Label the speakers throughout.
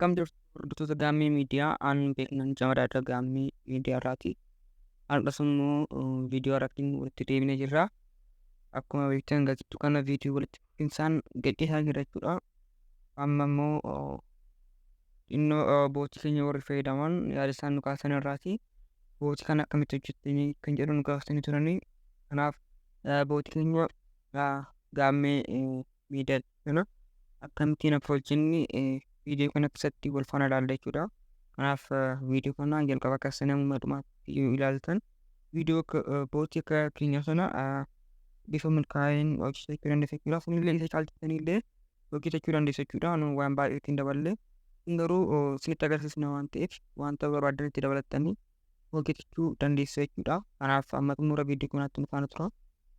Speaker 1: Akkam jirtu hordoftoota gaammii miidiyaa aan beeknan jamadaadha gaammii miidiyaa irraati. Har'as immoo viidiyoo irratti walitti deebinee jirra. Akkuma beektan gaazexuu kana viidiyoo walitti fufinsaan gadhiisaa jira jechuudha. Amma immoo innoo bootii keenya warri fayyadaman yaada isaan nu kaasan irraati. Bootii kana akkamitti hojjettanii kan jedhu nu gaafatanii turanii. Kanaaf bootii keenya gaammii miidiyaa kana akkamittiin akka hojjenne viidiyoo kana keessatti wal faana ilaalla jechuudha. Kanaaf viidiyoo kana jalqaba kaasanii hamma dhumaatti ilaaltan viidiyoo bootii akka keenya sana bifa milkaa'een hojjetachuu dandeessu jechuudha. Kunillee isa caalchisanii illee hojjetachuu dandeessu jechuudha. Nu waan baay'ee ittiin daballee garuu isinitti agarsiisna waan ta'eef wanta barbaadan itti dabalatanii hojjetachuu dandeessu jechuudha. Kanaaf amma xumura viidiyoo kanaatti nu faana tura.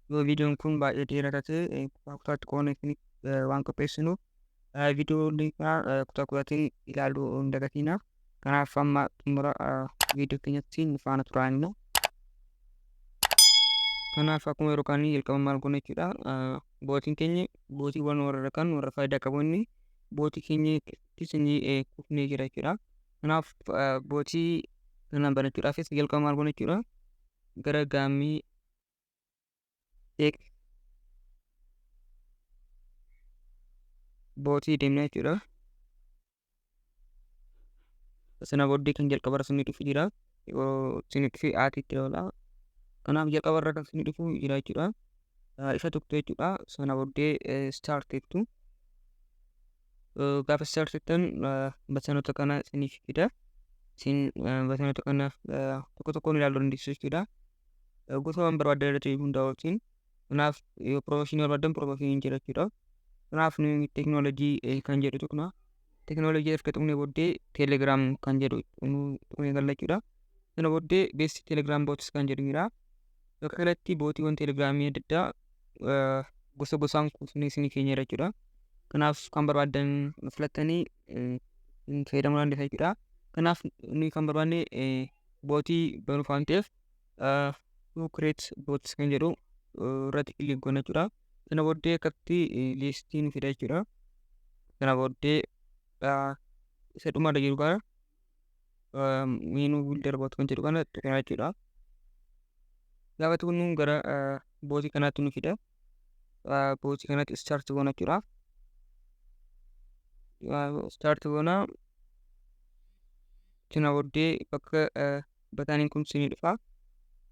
Speaker 1: Yoo viidiyoon kun baay'ee dheeraa ta'e kutaatti qoonnee waan qopheessinuuf viidiyoo kutaa kutaatiin ilaaluu hin dagatinaa. Kanaaf amma xumura viidiyoo keenyatti nu faana turaa. Kanaaf akkuma yeroo kaanii jalqaba maal goona jechuudha. Bootiin keenya bootiiwwan warra kan warra faayidaa qabanni bootii keenya isinii kufnee jira jechuudha. Kanaaf bootii kana banachuudhaafis jalqaba maal goona jechuudha. Gara gaammii bootii deemnee jechuudha. Sana booddee kan jalqaba irra dhufu jira. Isinii dhufee aatiitti dabala. Kanaaf jalqaba irra kan isinii dhufu jira jechuudha. Isa tokko jechuudha. Sana booddee start jettu. Gaafa start jettan batanoota kana isiniif fida. Isin batanoota kana tokko tokkoon ilaaluu dandeessu jechuudha. Gosa waan barbaadan irra ta'e hundaa wajjin. Kanaaf yoo promooshinii barbaadan promooshinii jira jechuudha. Kanaaf nuyi teekinooloojii kan jedhu tuqna. Teekinooloojii erga tuqnee booddee teelegiraam kan jedhu tuqnee galla jechuudha. Sana booddee beesti teelegiraam bootis kan jedhu jira. Bakka kanatti bootiiwwan teelegiraamii adda addaa gosa gosaan kuusnee isinii keenya jechuudha. Kanaaf kan barbaadan filattanii fayyadamuu dandeessu jechuudha. Kanaaf nuyi kan barbaanne bootii banuuf waan ta'eef create bootis kan jedhu irratti kilik goona jechuudha. Sana booddee akkatti liistii nu fida jechuudha. Sana booddee isa dhumarra jiru kana meenuu builder boot kan jedhu kana tuqna jechuudha. Gaafa tuqnu gara bootii kanaatti nu fida. Bootii kanatti start goona jechuudha. Start goona. Sana booddee bakka bataaniin kun isinii dhufa.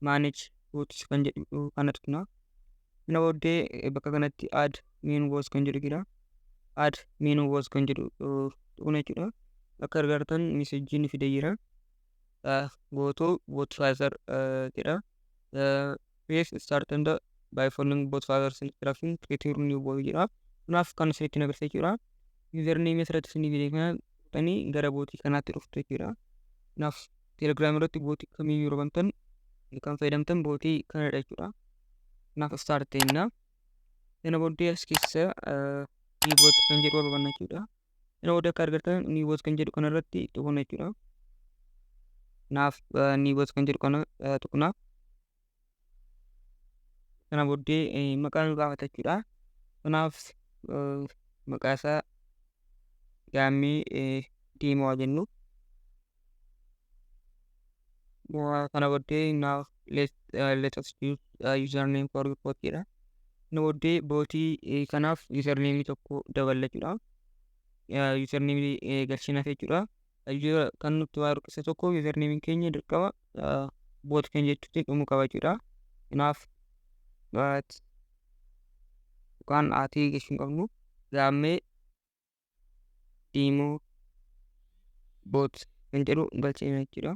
Speaker 1: Manage bootis kan jedhu kana tuqna. Sana booddee bakka kanatti add menu was kan jedhu jira. Add menu was kan jedhu tuqna jechuudha. Akka argitan meesaajiin fidee jira. Go-to bot finder jedha. Please start under by following bot finders instruction create new bot jedha. Kanaaf kan isinitti agarsiisa jechuudha. Username asirratti isinii fidee kana tuqxanii gara bootii kanaatti dhuftu jechuudha. Kanaaf teelegiraam irratti bootii kamiyyuu yeroo bantan kan fayyadamtan bootii kanadha jechuudha. Kanaaf start ta'inna. Sana booddee as keessa new bot kan jedhu barbaanna jechuudha. Sana booddee akka argitan new bot kan jedhu kanarratti tuqna jechuudha. Kanaaf new bot kan jedhu kana tuqna. Sana booddee maqaa nu gaafata jechuudha. Kanaaf maqaa isaa gaammii deemaa jennu. Sana booddee now let us use username for report jedha. Sana booddee bootii kanaaf username tokko daballa jechuudha. Username galchinaaf jechuudha. Kan nuti waa ruqisa tokko username keenya dirqama boot kan jechuutti dhumuu qaba jechuudha. Kanaaf kan aatii geshin qabnu gaammee deemoo boot kan jedhu galchina jechuudha.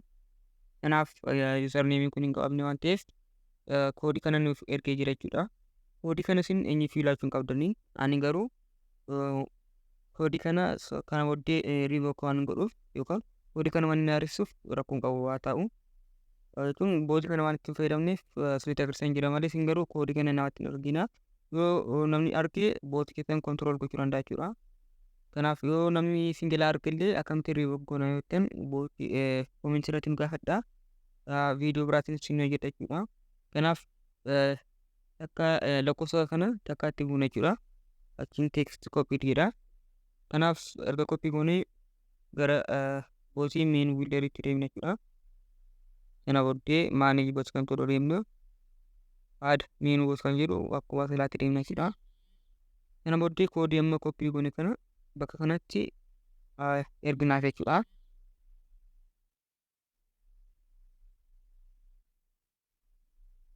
Speaker 1: Kanaaf username kun hin qabne waan ta'eef koodii kana nuuf ergee jira jechuudha. Koodii kana isin eenyuuf laachuu hin qabdanii. Ani garuu koodii kana booddee revoke waan godhuuf yookaan koodii kana waan haaromsuuf rakkoon qabu haa ta'u. Kun bootii kana waan ittiin fayyadamneef isinitti agarsiisan jira malee isin garuu koodii kana namatti hin argina. Yoo namni arge bootii keessan control gochuu danda'a jechuudha. Kanaaf yoo namni isin jalaa argellee akkamitti revoke goona yoo ta'an bootii koomenti irratti nu gaafadhaa. Viidiyoo biraatiin isin hojjedha jechuudha. Kanaaf akka lakkoofsa kana takka itti buuna jechuudha. Achiin teekst koppii jedha. Kanaaf erga koppii goonee gara bootii main builderitti deemna jechuudha. Kana booddee manage bot kan tolu deemnu add main bot kan jedhu akkuma silaatti deemna jechuudha. Kana booddee koodii amma koppii goone kana bakka kanatti erginaaf jechuudha.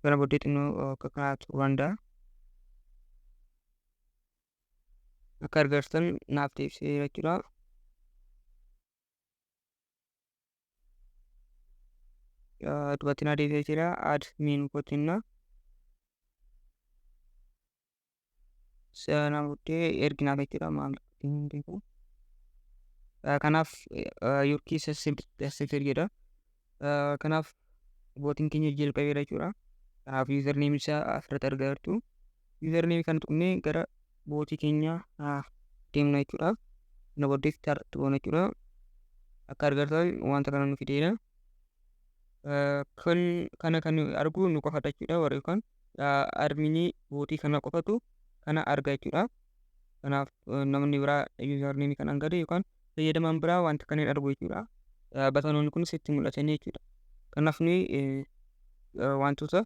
Speaker 1: Kana booddee xinnoo akka kanaatti Rwanda akka argartan naaf deebisee jechuudha. Dubartiin adeemsee jira add main botinna sana booddee erginaaf jechuudha maamilatti. Kanaaf yookiin sasseetir jedha. Kanaaf bootiin keenya jalqabeera jechuudha. Kanaaf username isaa asirratti argaa jirtu. Username kana tuqnee gara bootii keenya deemna jechuudha. Kana booddee start goona jechuudha. Akka argartan wanta kana nu fideera. Kana kan argu nu qofadha jechuudha. Warri yookaan adminii bootii kana qofatu kana arga jechuudha. Kanaaf namni biraa username kan angade yookaan fayyadamaan biraa wanta kana hin argu jechuudha. Batanoonni kun sitti mul'atanii jechuudha. Kanaaf ni wantoota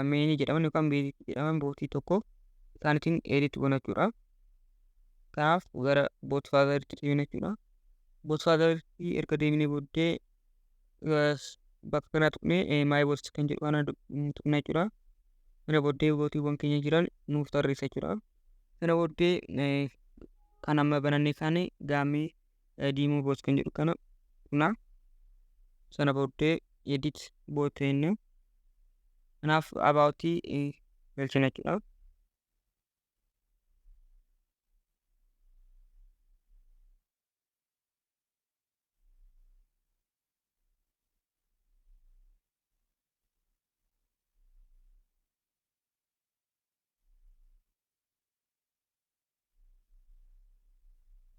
Speaker 1: main jedhaman yookaan basic jedhaman bootii tokko isaaniitiin edit goona jechuudha. Kanaaf gara bot faadaritti deemna jechuudha. Bot faadaritti erga deemnee booddee bakka kana tuqnee my bots kan jedhu kana tuqna jechuudha. Kana booddee bootiiwwan keenya jiran nuuf tarreessa jechuudha. Kana booddee kan amma banannee kaane gaammee diimuu bots kan jedhu kana tuqna. Sana booddee edit bot jennee kanaaf abaawotii galchina jechuudha.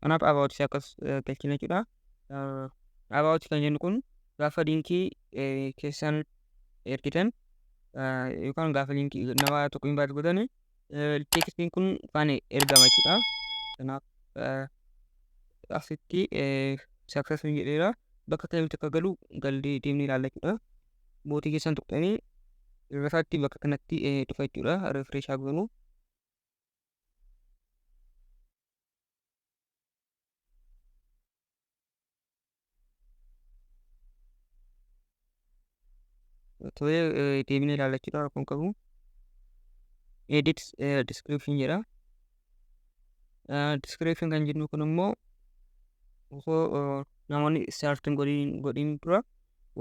Speaker 1: Kanaaf abaawotii akkas galchina jechuudha. Abaawotii kan jennu kun gaafa liinkii keessan ergitan yookaan gaafa liinkii nama tokko hin godhan teekstiin kun kan ergama jechuudha. Kanaaf asitti success jedheera. Bakka kamitti akka galu gallee deemnee ilaalla jechuudha. Bootii keessan tuqxanii irra isaatti bakka kanatti dhufa jechuudha. Refresh haa goonu. Tolee deemnee ilaalla jechuudha. Rakkoon qabu. Edit description jedha. Description kan jennu kun immoo osoo namoonni start godhin dura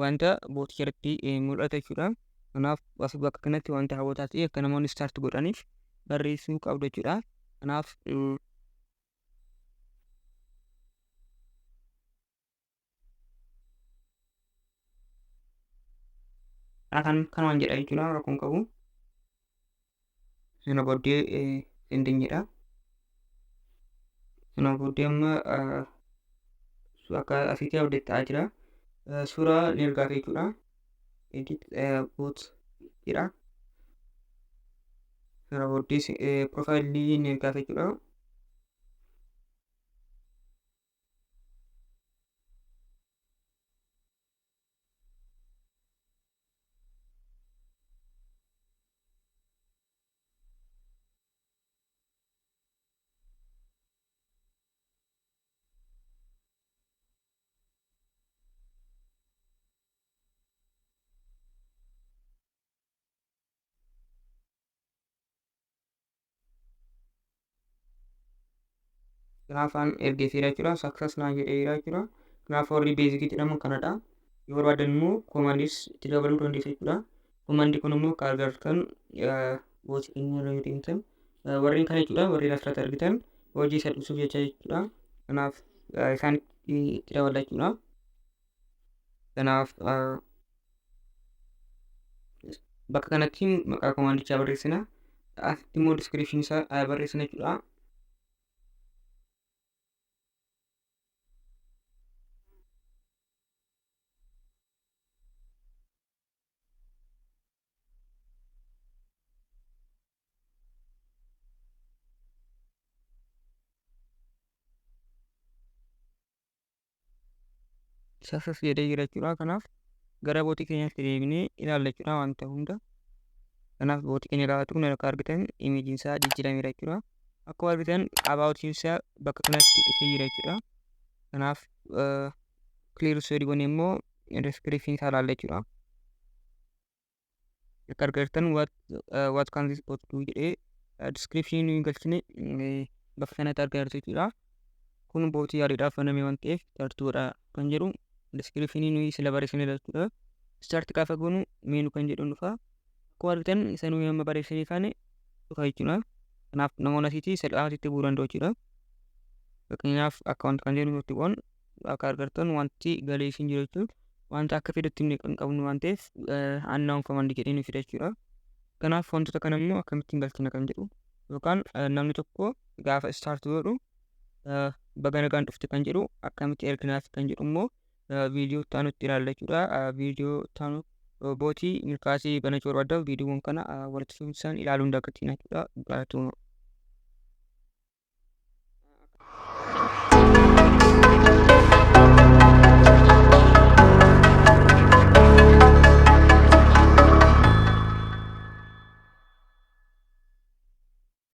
Speaker 1: wanta bootii irratti mul'ata jechuudha. Kanaaf bakka kanatti wanta hawwataa ta'e akka namoonni start godhaniif barreessuu qabdu jechuudha. Kanaaf kan waan jedha jechuudha. Rakkoon qabu. Sana booddee sending jedha. Sana booddee amma akka asitti update ta'aa jira. Suuraa ni ergaa jechuudha. Edit bot jedha. Sana booddee profaayilii ni ergaa jechuudha. Kanaafaan ergeeseera jechuudha. Success naan jedheera jechuudha. Kanaaf warri beezikii jedhamu kanadha. Yoo barbaadan immoo koomandis itti dabaluu dandeessa jechuudha. Koomandii kun immoo akka agartan bootii keenya irra yoo deemtan warreen kana jechuudha. Warreen asirratti argitan hojii isa dhibsuuf jecha jechuudha. Kanaaf isaan itti dabala jechuudha. Kanaaf bakka kanatti maqaa koomandichaa barreessina. Asitti immoo description isaa barreessina jechuudha. success jedhee jira jechuudha. Kanaaf gara bootii keenyaatti deebinee ilaalla jechuudha wanta hunda. Kanaaf bootii keenya gaafa tuqnu akka argitan imeejiin isaa jijjiirameera jechuudha. Akkuma argitan abaawotiin isaa bakka kanatti dhufee jira jechuudha. Kanaaf clear story goone immoo description isaa ilaalla jechuudha. Akka argitan what can this bot do jedhee description galchine bakka kanatti argaa jechuudha. Kun bootii yaaliidhaaf baname waan ta'eef tartuudha kan jedhu description nuyi sila barreessine jechuudha. Start gaafa goonu menu kan jedhu dhufa. Akkuma argitan isa nuyi amma barreessine kaane dhufa jechuudha. Kanaaf namoonni asitti salphaatti bu'uu danda'u jechuudha. Fakkeenyaaf account kan jedhu nuti goon akka argitan wanti galee isin jiru jechuudha. Wanta akka fedhetti hin kan qabnu waan ta'eef unknown command jedhee nu fida jechuudha. Kanaaf wantoota kana immoo akkamittiin galchina kan jedhu yookaan namni tokko gaafa start godhu baga nagaan dhufte kan jedhu akkamitti erginaaf kan jedhu immoo viidiyoo taanutti ilaalla jechuudha. Viidiyoo taanu bootii milkaasii banachuu barbaaddan viidiyoowwan kana walitti fufinsaan ilaaluun dagatiin jechuudha.